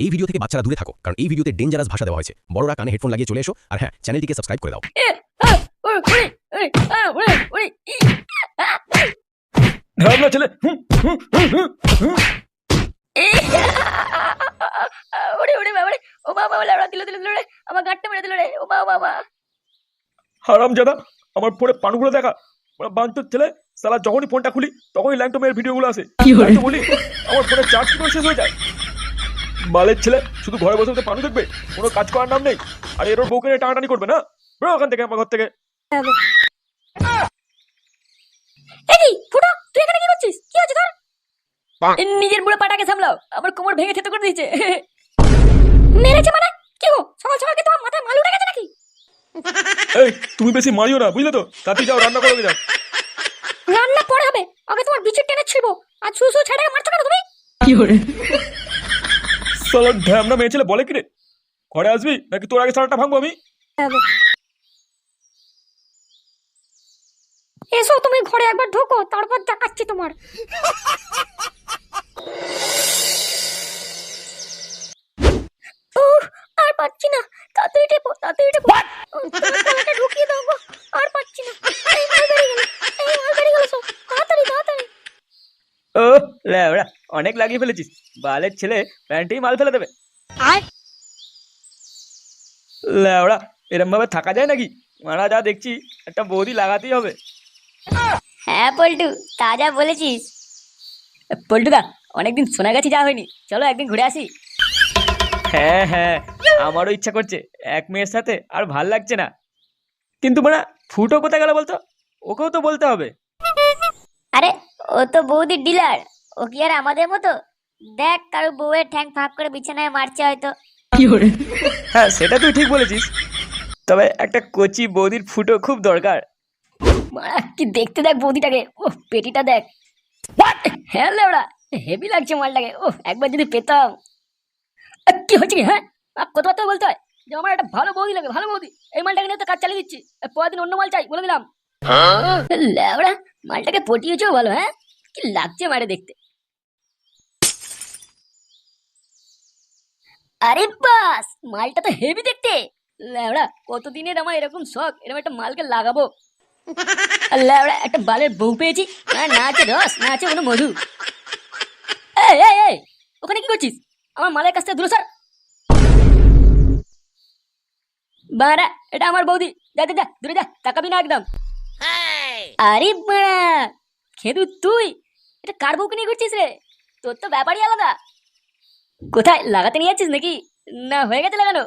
এই ভিডিও থেকে বাচ্চারা দূরে থাকো, কারণ এই ভিডিওতে ডেঞ্জারাস ভাষা দেওয়া হয়েছে। বড়রা কানে হেডফোন লাগিয়ে চলে এসো, আর হ্যাঁ, চ্যানেলটিকে সাবস্ক্রাইব করে দাও। ঢাবলা ছেলে ওরে ওরে বাবা রে, ও বাবা লাউড়া দিল রে, আমার গাঁটটা মেরে দিল রে, ও বাবা। হারামজাদা, আমার ফোনে পানগুলো দেখা। ওরা বাঞ্চোর ছেলে, সালা যখনই ফোনটা খুলি তখনই ল্যাংটো মেয়ের ভিডিওগুলো আসে। আমি তো বলি আমার ফোনে চার্জ কি করে শেষ হয়ে যায়। বালের ছেলে শুধু ঘরে বসে বসে পানু দেখবে, কোনো কাজ করার নাম নেই। আর এর ওর বউকে নিয়ে টানাটানি করবে না। বেরো ওখান থেকে, আমার ঘর থেকে। এই ফুটো, তুই এখানে কি করছিস? কি হচ্ছে তোর? নিজের বুড়ো পাটাকে সামলাও, আমার কোমর ভেঙে থেতো করে দিয়েছে। মেরেছে মানে? কি গো, সকাল সকাল কি তোমার মাথায় মাল উঠে গেছে নাকি? এই তুমি বেশি মারিও না, বুঝলে তো? তাতে যাও, রান্না করো যাও। রান্না পরে হবে, আগে তোমার বিচের টেনে ছিড়বো। আর সুসু ছেড়ে মারছো কেন তুমি? সালা ঢ্যামনা মেয়ে ছেলে বলে কি রে, ঘরে আসবি নাকি তোর আগে সারাটা ভাঙবো আমি? এসো তুমি ঘরে একবার ঢোকো, তারপর দেখাচ্ছি তোমার। আর পাচ্ছি না, তাড়াতাড়ি টেপো। গলাটা ঢুকিয়ে দাও গো, আর পাচ্ছি না। এই মাল বেরিয়ে গেল সব, তাড়াতাড়ি। ও ল্যাবড়া, অনেক লাগিয়ে ফেলেছিস। বালের ছেলে প্যান্টেই মাল ফেলে দেবে। ল্যাবড়া, এরম ভাবে থাকা যায় নাকি? মারা যা দেখছি, একটা বৌদি লাগাতেই হবে। হ্যাঁ পল্টু, তাজা বলেছিস। পল্টুদা, অনেকদিন সোনাগাছি যাওয়া হয়নি, চলো একদিন ঘুরে আসি। হ্যাঁ হ্যাঁ, আমারও ইচ্ছা করছে। এক মেয়ের সাথে আর ভাল লাগছে না। কিন্তু মানে ফুটো কোথায় গেল বলতো? ওকেও তো বলতে হবে। আরে ও তো বৌদির ডিলার, ও কি আর আমাদের মতো? দেখ, কারো বউয়ের ঠ্যাং ফাঁক করে বিছানায় মারছে হয়তো। হ্যাঁ, সেটা তুই ঠিক বলেছিস। তবে একটা কচি বৌদির ফুটো খুব দরকার। মারা কি দেখতে দেখ বৌদিটাকে, ও পেটিটা দেখ। হ্যাঁ লেওড়া, হেভি লাগছে মালটাকে। ও একবার যদি পেতাম। কি হচ্ছে কি? হ্যাঁ, কথাবার্তা বলতে হয় যে আমার একটা ভালো বৌদি লাগে, ভালো বৌদি। এই মালটাকে নিয়ে তো কাজ চালিয়ে দিচ্ছি, পরের দিন অন্য মাল চাই বলে দিলাম। লেওড়া, মালটাকে পটিয়েছেও ভালো। হ্যাঁ, কি লাগছে মারে দেখতে। আরে বাস, মালটা তো হেভি দেখতে। লেওড়া, কতদিনের আমার এরকম শখ, এরকম একটা মালকে লাগাবো। লেওড়া, একটা বালের বউ পেয়েছি, না আছে রস, না আছে কোনো মধু। এই, ওখানে কি করছিস? আমার মালের কাছ থেকে দূরে সর। বাড়া, এটা আমার বৌদি, যা দূরে যা, তাকাবি না একদম। আরে বাড়া, খেদু তুই এটা কার বউকে নিয়ে করছিস রে? তোর তো ব্যাপারই আলাদা। কোথায় লাগাতে নিয়ে যাচ্ছিস নাকি? না হয়ে গেছে লাগানো?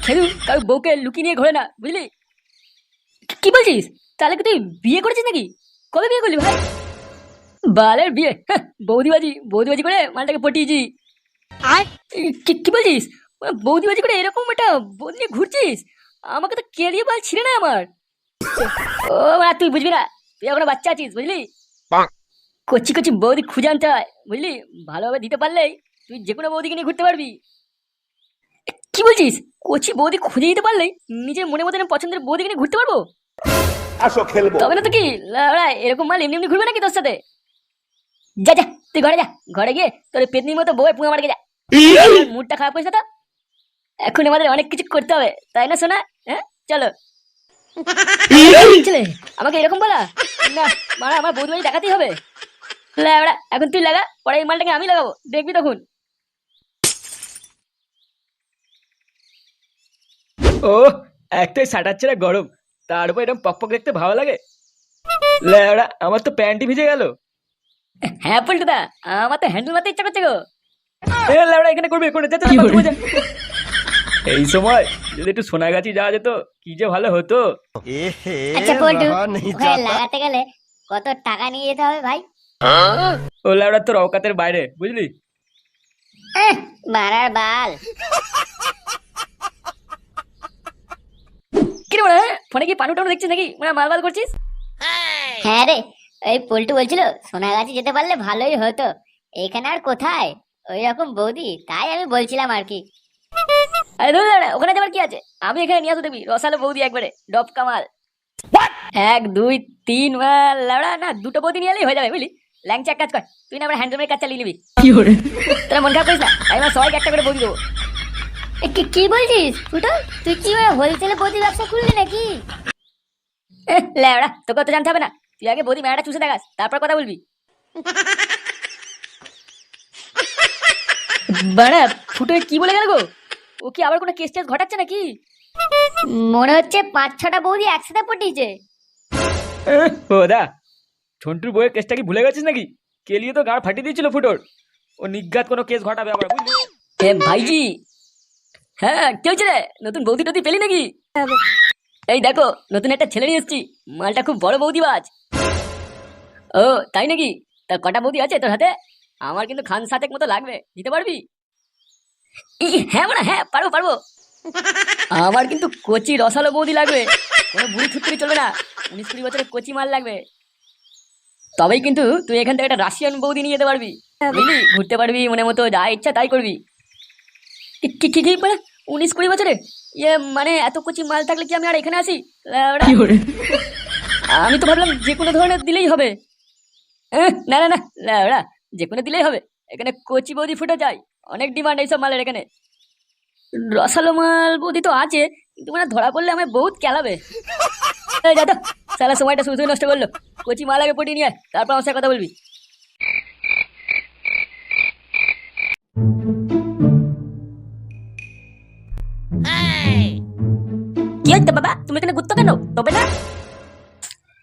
খেদু কারো বউকে লুকিয়ে নিয়ে ঘোরে না, বুঝলি? কি বলছিস? তাহলে কি তুই বিয়ে করেছিস নাকি? কবে বিয়ে করলি ভাই? বালের বিয়ে, বৌদিবাজি করে মালটাকে পটিয়েছি। কি বলছিস? বৌদিবাজি করে এরকম একটা বৌদি নিয়ে ঘুরছিস? আমাকে তো কেড়িয়ে বাল ছিঁড়ে না আমার। ও মা, তুই বুঝবি না, তুই এখনো বাচ্চা আছিস, বুঝলি? কচি বৌদি খুঁজে আনতে হয়, বুঝলি? ভালোভাবে দিতে পারলেই তুই যে কোনো বৌদিকে নিয়ে ঘুরতে পারবি। কি বলছিস? কচি বৌদি খুঁজে দিতে পারলেই নিজের মনে মতো পছন্দের বৌদিকে নিয়ে ঘুরতে পারবো? আসো খেলবো। তবে না তো কি এরকম মাল এমনি ঘুরবে নাকি তোর সাথে? যা তুই ঘরে যা, ঘরে গিয়ে তোর পেতনির মতো বউয়ে পুঙা মারকে যা। মুডটা খারাপ করিস না তো। এখন আমাদের অনেক কিছু করতে হবে, তাই না সোনা? হ্যাঁ চলো। ছেলে আমাকে এরকম বলা না, মারা আমার বৌদি বাড়ি দেখাতেই হবে। এখন তুই লাগা, পরে এই মালটাকে আমি লাগাবো, দেখবি তখন। ও একটাই শাটার ছেড়ে গরম, তার উপর এরকম পক দেখতে ভালো লাগে। ল্যাবড়া, আমার তো প্যান্টই ভিজে গেল। হ্যাঁ পল্টুদা, আমার তো হ্যান্ডেল মারতে ইচ্ছা করছে গো। এ ল্যাবড়া, এখানে করবে করে যা। এই সময় যদি একটু সোনাগাছি যাওয়া যেত, কি যে ভালো হতো। আচ্ছা পল্টু, ওখানে লাগাতে গেলে কত টাকা নিয়ে যেতে হবে ভাই? ও ল্যাবড়া, তোর অকাতের বাইরে, বুঝলি? মারার বাল। কি রে বড়া, ফোনে কি পানু টানু দেখছিস নাকি? মাল করছিস? হ্যাঁ রে, ওই পল্টু বলছিল সোনাগাছি যেতে পারলে ভালোই হতো। এখানে আর কোথায় ওই রকম বৌদি, তাই আমি বলছিলাম আর কি। আরে ধুর লাউড়া, ওখানে যাবার কি আছে? আমি এখানে নিয়ে আসবো, দেখবি রসালো বৌদি একবারে ডব কামাল। 1 2 3 মাল লাউড়া, না দুটো বৌদি নিয়ে এলেই হয়ে যাবে, বুঝলি? ল্যাংচা এক কাজ কর, তুই না আমার হ্যান্ডলুমের কাজ চালিয়ে নিবি। তোরা মন খারাপ করিস না, আমি আমার সবাইকে একটা করে বৌদি দেবো। কি বলছিস ফুটো? তুই কি হোলসেলে বৌদি ব্যবসা খুললি নাকি? ল্যাওড়া, তোকে তো জানতে হবে না, তুই আগে বৌদি মেলাটা চুষে দেখাস, তারপর কথা বলবি। বাড়া, ফুটো কি বলে গেল গো? ও কি আবার কোনো কেস টেস ঘটাচ্ছে নাকি? মনে হচ্ছে 5-6টা বৌদি একসাথে পটিয়েছে। ও দা, ঝন্টুর বইয়ের কেসটা কি ভুলে গেছিস নাকি? কেলিয়ে তো গাড় ফাটিয়ে দিয়েছিল ফুটোর। ও নিজ্ঞাত কোনো কেস ঘটাবে আবার, বুঝলি? এ ভাইজি, হ্যাঁ কি হয়েছে রে? নতুন বৌদি টদি পেলি নাকি? এই দেখো, নতুন একটা ছেলে নিয়ে এসেছি, মালটা খুব বড় বৌদিবাজ। ও তাই নাকি? তা কটা বৌদি আছে তোর হাতে? আমার কিন্তু খান সাতেক মতো লাগবে, দিতে পারবি? হ্যাঁ মানে হ্যাঁ, পারবো পারবো। আমার কিন্তু কচি রসালো বৌদি লাগবে, কোনো বুড়ি থুতরি চলবে না, 19-20 বছরের কচি মাল লাগবে। তবেই কিন্তু তুই এখান থেকে একটা রাশিয়ান বৌদি নিয়ে যেতে পারবি, বুঝলি? ঘুরতে পারবি মনে মতো, যা ইচ্ছা তাই করবি। কি কি কি মানে 19-20 বছরের? ইয়ে মানে এত কচি মাল থাকলে কি আমি আর এখানে আসি? ল্যাওড়া। আমি তো ভাবলাম যে কোনো ধরনের দিলেই হবে। না না না ল্যাওড়া, যে কোনো দিলেই হবে। এখানে কচি বৌদি ফুটে যায়, অনেক ডিমান্ড এইসব মালের এখানে। রসালো মাল বৌদি তো আছে, কিন্তু মানে ধরা পড়লে আমায় বহুত কেলাবে। এই যা তো, সারা সময়টা শুধু শুধু নষ্ট করলো। কচি মাল আগে পটিয়ে নিয়ে আয়, তারপর আমার সাথে কথা বলবি। কি হচ্ছে বাবা, তুমি এখানে ঘুরতো কেন? তবে না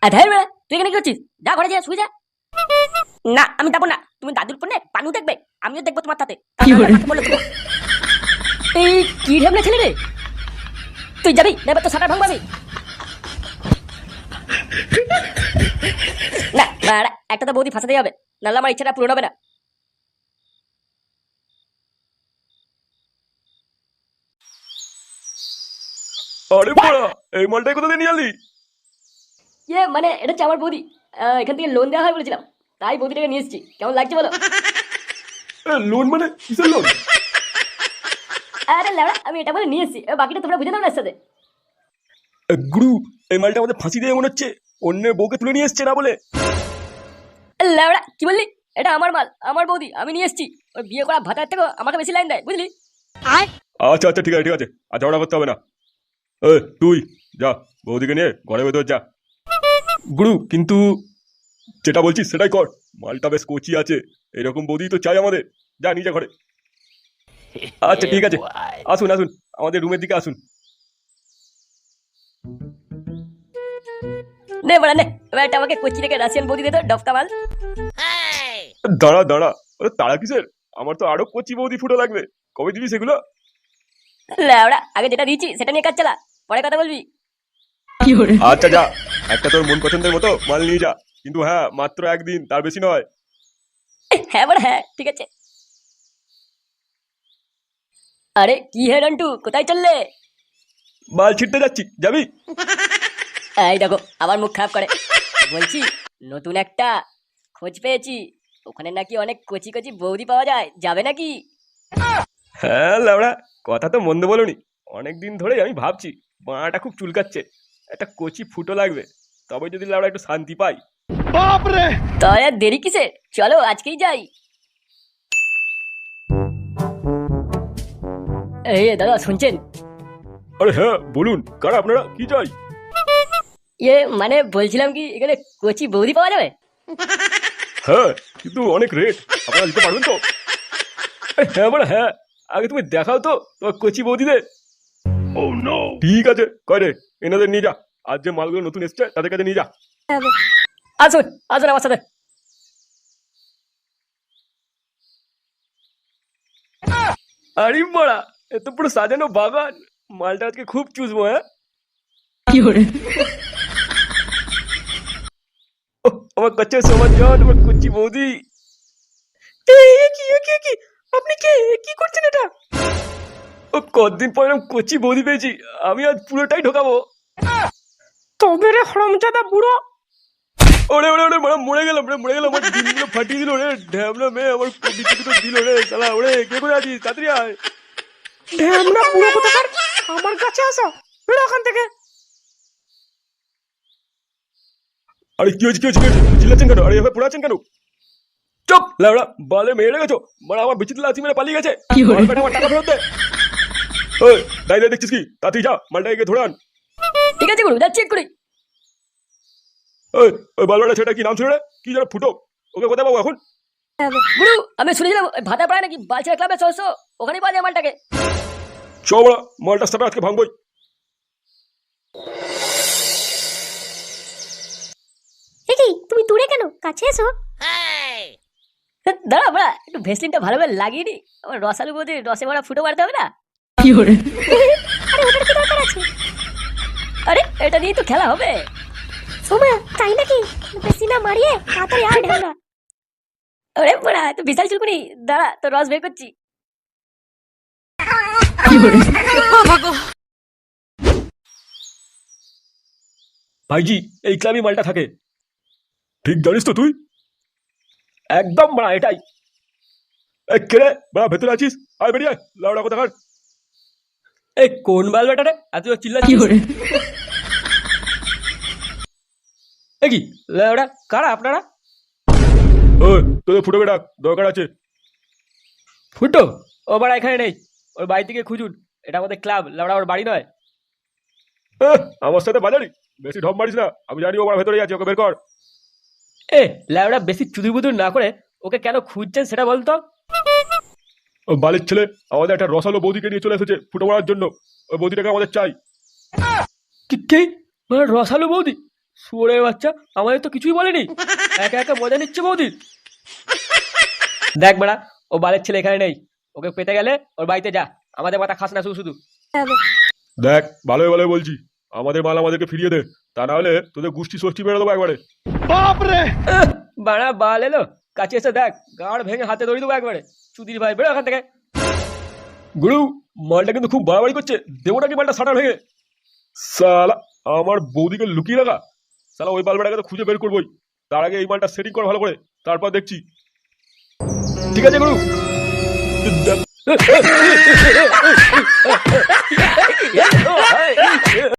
আধার বেড়া, তুই এখানে কি করছিস? যা ঘরে যা, শুয়ে যা। না আমি যাবো না, তুমি দাদুর ফোনে পানু দেখবে, আমিও দেখবো তোমার সাথে। এই কি ঢেমনা ছেলে রে, তুই যাবি না? এবার তো সাটা ভাঙবাবি না। বাড়া, একটা তো বৌদি ফাঁসাতেই হবে, নাহলে আমার ইচ্ছাটা পূরণ হবে না। আরে বড়া, এই মালটাই কোথা দিয়ে নিয়ে আলি? ইয়ে মানে এটা হচ্ছে আমার বৌদি, এখান থেকে লোন দেওয়া হয় বলেছিলাম, তাই বৌদিটাকে নিয়ে এসেছি। কেমন লাগছে বলো? লোন মানে কিসের লোন? আরে ল্যাবড়া, আমি এটা বলে নিয়ে এসেছি, বাকিটা তোমরা বুঝে দাও না এর সাথে। গুরু, এই মালটা আমাদের ফাঁসি দিয়ে মনে হচ্ছে অন্যের বউকে তুলে নিয়ে এসছে না বলে। ল্যাবড়া কি বললি? এটা আমার মাল, আমার বৌদি, আমি নিয়ে এসেছি। ওর বিয়ে করা ভাতার থেকে আমাকে বেশি লাইন দেয়, বুঝলি? আচ্ছা আচ্ছা, ঠিক আছে ঠিক আছে, আর ঝগড়া করতে হবে না। তুই যা, বৌদিকে নিয়ে ঘরে ভেতর যা। গুরু, কিন্তু যেটা বলছিস সেটাই কর, মালটা বেশ কচি আছে, এরকম বৌদি তো চাই আমাদের। যা নিজে ঘরে। আচ্ছা ঠিক আছে, আসুন আসুন, আমাদের রুমের দিকে আসুন। নে বড়া নে, এবার একটা আমাকে কোচি থেকে রাশিয়ান বৌদি দে তো, ডফকা মাল। দাঁড়া দাঁড়া, তাড়া কিসের? আমার তো আরো কচি বৌদি ফুটো লাগবে, কবে দিবি সেগুলো? ল্যাবড়া, আগে যেটা দিয়েছি সেটা নিয়ে কাজ চালা, পরে কথা বলবি। আচ্ছা যা, একটা তোর মন পছন্দের মতো মাল নিয়ে যা, কিন্তু হ্যাঁ মাত্র একদিন, তার বেশি নয়। হ্যাঁ বড়া হ্যাঁ, ঠিক আছে। আরে কি হে রন্টু, কোথায় চললে? মাল ছিটতে যাচ্ছি, যাবি? এই দেখো আবার মুখ খারাপ করে। বলছি নতুন একটা খোঁজ পেয়েছি, ওখানে নাকি অনেক কচি কচি বৌদি পাওয়া যায়, যাবে নাকি? হ্যাঁ লাউড়া, কথা তো মন্দ বলনি। অনেকদিন ধরেই আমি ভাবছি, বাঁটা খুব চুলকাচ্ছে, একটা কচি ফুটো লাগবে, তবে যদি লাউড়া একটু শান্তি পাই। তাই আর দেরি কিসের, চলো আজকেই যাই। এই দাদা শুনছেন? আরে হ্যাঁ বলুন, কারা আপনারা, কি চাই? ইয়ে মানে বলছিলাম কি, এখানে কচি বৌদি পাওয়া যাবে? হ্যাঁ, কিন্তু অনেক রেট, আপনারা দিতে পারবেন তো? হ্যাঁ বলে হ্যাঁ, আগে তুমি দেখাও তো তোমার কচি বৌদিদের। ঠিক আছে, কয় রে, এনাদের নিয়ে যা, আজ যে মালগুলো নতুন এসছে তাদের কাছে নিয়ে যা। আসুন আসুন আমার সাথে। আরে বড়া, এ তো পুরো সাজানো বাগান, মালটা আজকে খুব চুষবো। হ্যাঁ ওহ, আমার কাছে সমাজ জান, আমার কচি বৌদি। কি আপনি কে, কি করছেন এটা? ও কতদিন পর এরকম কচি বৌদি পেয়েছি, আমি আজ পুরোটাই ঢোকাবো। তবে রে হরমজাদা বুড়ো, ওরে ওরে ওরে, মানে মরে গেলাম রে, মরে গেলাম, আমার দিনগুলো ফাটিয়ে দিল রে, ঢ্যামনা মেয়ে আমার কবিতা দুটো দিল রে শালা। ওরে কে করে আছিস, তাড়াতাড়ি আয়। ঢ্যামনা বুড়ো কোথাকার, আমার কাছে আসো, বেরো ওখান থেকে। আরে কি হয়েছে কি হয়েছে কি হয়েছে, চিল্লাচ্ছেন কেন? আরে এভাবে পড়ে আছেন কেন? চুপ লেওড়া, বালে মেরে গেছো মানে আমার বিচিত্র লাচি মেরে পালিয়ে গেছে। মাল বেটা আমার টাকা ফেরত দে। ওই দাঁড়িয়ে দেখছিস কি? তাড়াতাড়ি যা, মালটাকে গিয়ে ধরে আন। ঠিক আছে গুরু, যাচ্ছি এক্ষুনি। ওই ওই বালবাটা ছেলেটা কি নাম ছিল রে? কি যেন ফুটো, ওকে কোথায় পাবো এখন? গুরু আমি শুনেছিলাম ওই ভাতা পাড়ায় নাকি বালছেড়া ক্লাবে সদস্য, ওখানেই পাওয়া যায় মালটাকে। চ বড়া, মালটা সাথে আজকে ভাঙবই। কি তুমি দূরে কেন, কাছে এসো। দাঁড়া বড়া, একটু ভেসলিনটা ভালো করে লাগিয়ে নি, আমার রসালু বৌদি রসে ভরা ফুটো মারতে হবে না? আরে ওটার কি দরকার আছে? আরে এটা নিয়ে তো খেলা হবে। সোমা তাই নাকি? বেশি না মারিয়ে তাড়াতাড়ি আয় ঢাঙ্গা। আরে বড়া তো বিশাল চুলকুনি, দাঁড়া তো রস বের করছি। ভাইজি এই ক্লাবই মালটা থাকে। ঠিক জানিস তো তুই? একদম বড়া এটাই। এ কেড়ে বড়া ভেতরে আছিস? আয় বেরিয়ে লাউডা কোথাকার। এই কোন বালবাটা রে এত চিল্লাচ্ছিস? এ কি লাউডা, কারা আপনারা? ওই তোদের ফুটো বেটা দরকার আছে। ফুটো ও বাড়া এখানে নেই, ওর বাড়ি থেকে খুঁজুন। এটা আমাদের ক্লাব, লাউডা ওর বাড়ি নয়। আমার সাথে বাজারি বেশি ঢপ মারিস না, আমি জানি ও বাড়া ভেতরেই আছে, ওকে বের কর। এ লাউডা বেশি চুদুর বুদুর না করে ওকে কেন খুঁজছেন সেটা বলতো। ও বালির ছেলে আমাদের একটা রসালো বৌদিকে নিয়ে চলে এসেছে ফুটো মারার জন্য, ওই বৌদিটাকে আমাদের চাই। কি মানে রসালো বৌদি? শুয়োরের বাচ্চা, আমাদের তো কিছুই বলেনি, একা একা মজা নিচ্ছে বৌদির। দেখ বেড়া, ও বালের ছেলে এখানে নেই, ওকে পেতে গেলে ওর বাড়িতে যা, আমাদের মাথা খাস না শুধু শুধু। দেখ ভালোই ভালোই বলছি, আমাদের মাল আমাদেরকে ফিরিয়ে দে, তা না হলে তোদের গুষ্টি ষষ্ঠী বেরো দেবো একবারে। বাড়া বাল এলো, কাছে এসে দেখ, গাড় ভেঙে হাতে ধরে দেবো একবারে। চুদির ভাই বেরো এখান থেকে। গুরু মালটা কিন্তু খুব বাড়াবাড়ি করছে, দেবো নাকি মালটা সাটা ভেঙে? সালা আমার বৌদিকে লুকিয়ে রাখা, সালা ওই বালবাটাকে তো খুঁজে বের করবোই, তার আগে এই মালটা সেটিং কর ভালো করে, তারপর দেখছি। ঠিক আছে গুরু।